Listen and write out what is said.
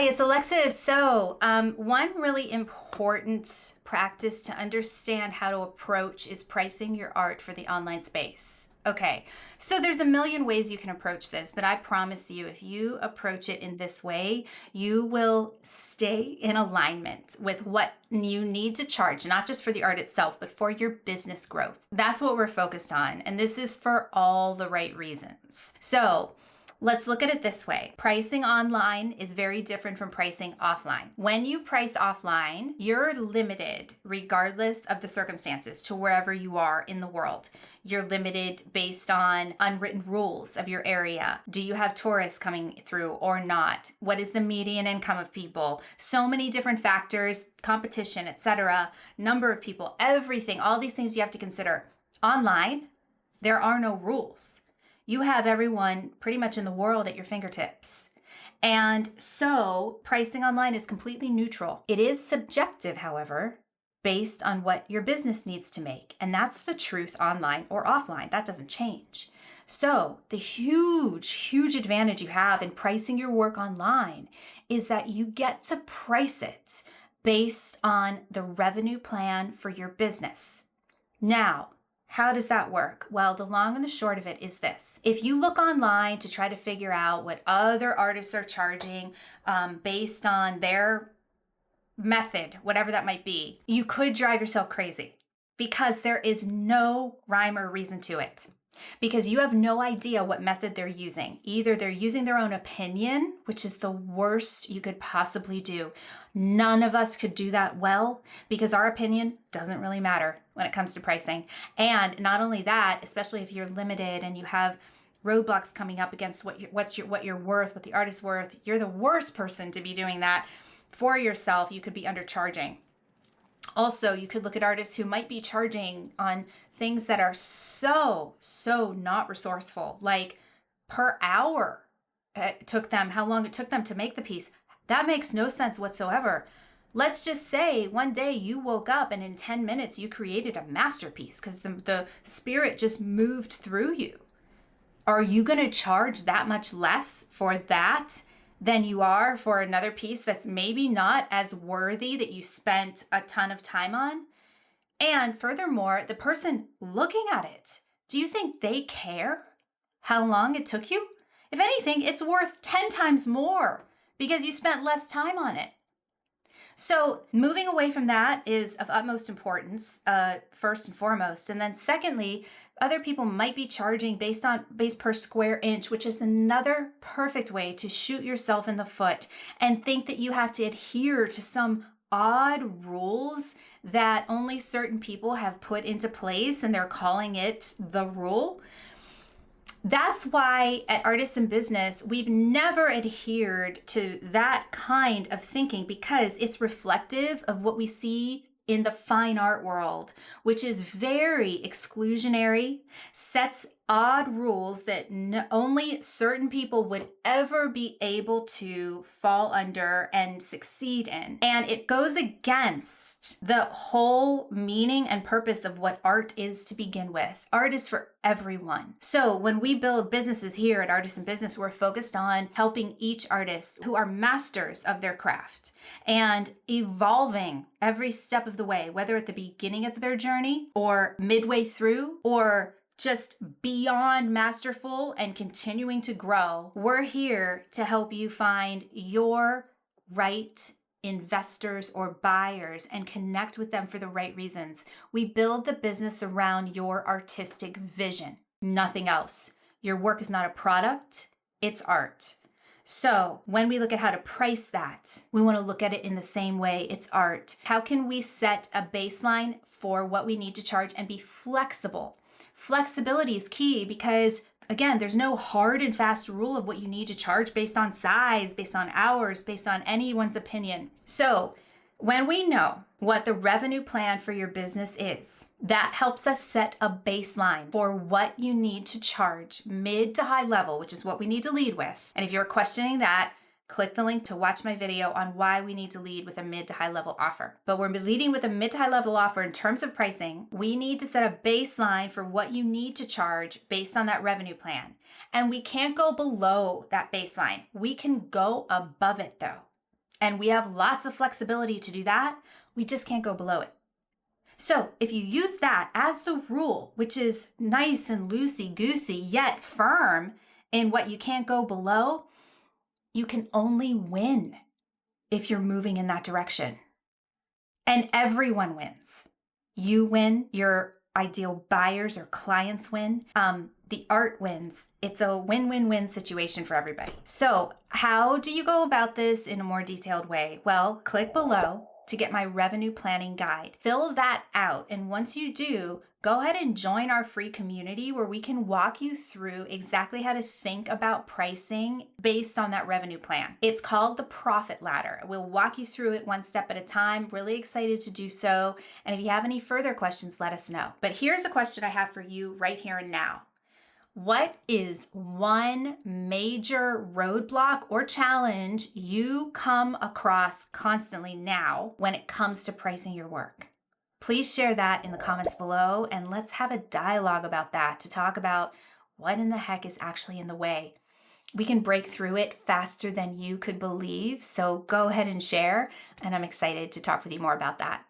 Hi, it's Alexis. So, one really important practice to understand how to approach is pricing your art for the online space. Okay, so there's a million ways you can approach this, but I promise you, if you approach it in this way, you will stay in alignment with what you need to charge, not just for the art itself, but for your business growth. That's what we're focused on, and this is for all the right reasons. So, let's look at it this way. Pricing online is very different from pricing offline. When you price offline, you're limited regardless of the circumstances to wherever you are in the world. You're limited based on unwritten rules of your area. Do you have tourists coming through or not? What is the median income of people? So many different factors, competition, etc., number of people, everything, all these things you have to consider. Online, there are no rules. You have everyone pretty much in the world at your fingertips. And so pricing online is completely neutral. It is subjective, however, based on what your business needs to make. And that's the truth online or offline. That doesn't change. So the huge advantage you have in pricing your work online is that you get to price it based on the revenue plan for your business. Now, how does that work? Well, the long and the short of it is this. If you look online to try to figure out what other artists are charging based on their method, whatever that might be, you could drive yourself crazy because there is no rhyme or reason to it. Because you have no idea what method they're using. Either they're using their own opinion, which is the worst you could possibly do. None of us could do that well because our opinion doesn't really matter when it comes to pricing. And not only that, especially if you're limited and you have roadblocks coming up against what you're worth, what the artist's worth, you're the worst person to be doing that for yourself. You could be undercharging. Also, you could look at artists who might be charging on things that are so not resourceful, like per hour how long it took them to make the piece. That makes no sense whatsoever. Let's just say one day you woke up and in 10 minutes you created a masterpiece because the spirit just moved through you. Are you going to charge that much less for that than you are for another piece that's maybe not as worthy that you spent a ton of time on? And furthermore, the person looking at it, do you think they care how long it took you? If anything, it's worth 10 times more because you spent less time on it. So moving away from that is of utmost importance, first and foremost. And then secondly, other people might be charging based per square inch, which is another perfect way to shoot yourself in the foot and think that you have to adhere to some odd rules that only certain people have put into place and they're calling it the rule. That's why at Artists in Business, we've never adhered to that kind of thinking because it's reflective of what we see in the fine art world, which is very exclusionary, sets odd rules that only certain people would ever be able to fall under and succeed in. And it goes against the whole meaning and purpose of what art is to begin with. Art is for everyone. So when we build businesses here at Artists in Business, we're focused on helping each artist who are masters of their craft and evolving every step of the way, whether at the beginning of their journey or midway through or just beyond masterful and continuing to grow. We're here to help you find your right investors or buyers and connect with them for the right reasons. We build the business around your artistic vision, nothing else. Your work is not a product, it's art. So when we look at how to price that, we want to look at it in the same way. It's art. How can we set a baseline for what we need to charge and be flexible? Flexibility is key because, again, there's no hard and fast rule of what you need to charge based on size, based on hours, based on anyone's opinion. So when we know what the revenue plan for your business is, that helps us set a baseline for what you need to charge mid to high level, which is what we need to lead with. And if you're questioning that, click the link to watch my video on why we need to lead with a mid to high level offer. But we're leading with a mid to high level offer in terms of pricing. We need to set a baseline for what you need to charge based on that revenue plan. And we can't go below that baseline. We can go above it though. And we have lots of flexibility to do that. We just can't go below it. So if you use that as the rule, which is nice and loosey-goosey, yet firm in what you can't go below, you can only win if you're moving in that direction. And everyone wins. You win, your ideal buyers or clients win, the art wins. It's a win-win-win situation for everybody. So how do you go about this in a more detailed way? Well, click below to get my revenue planning guide. Fill that out. And once you do, go ahead and join our free community where we can walk you through exactly how to think about pricing based on that revenue plan. It's called the Profit Ladder. We'll walk you through it one step at a time. Really excited to do so. And if you have any further questions, let us know. But here's a question I have for you right here and now. What is one major roadblock or challenge you come across constantly now when it comes to pricing your work? Please share that in the comments below, and let's have a dialogue about that to talk about what in the heck is actually in the way. We can break through it faster than you could believe, so go ahead and share, and I'm excited to talk with you more about that.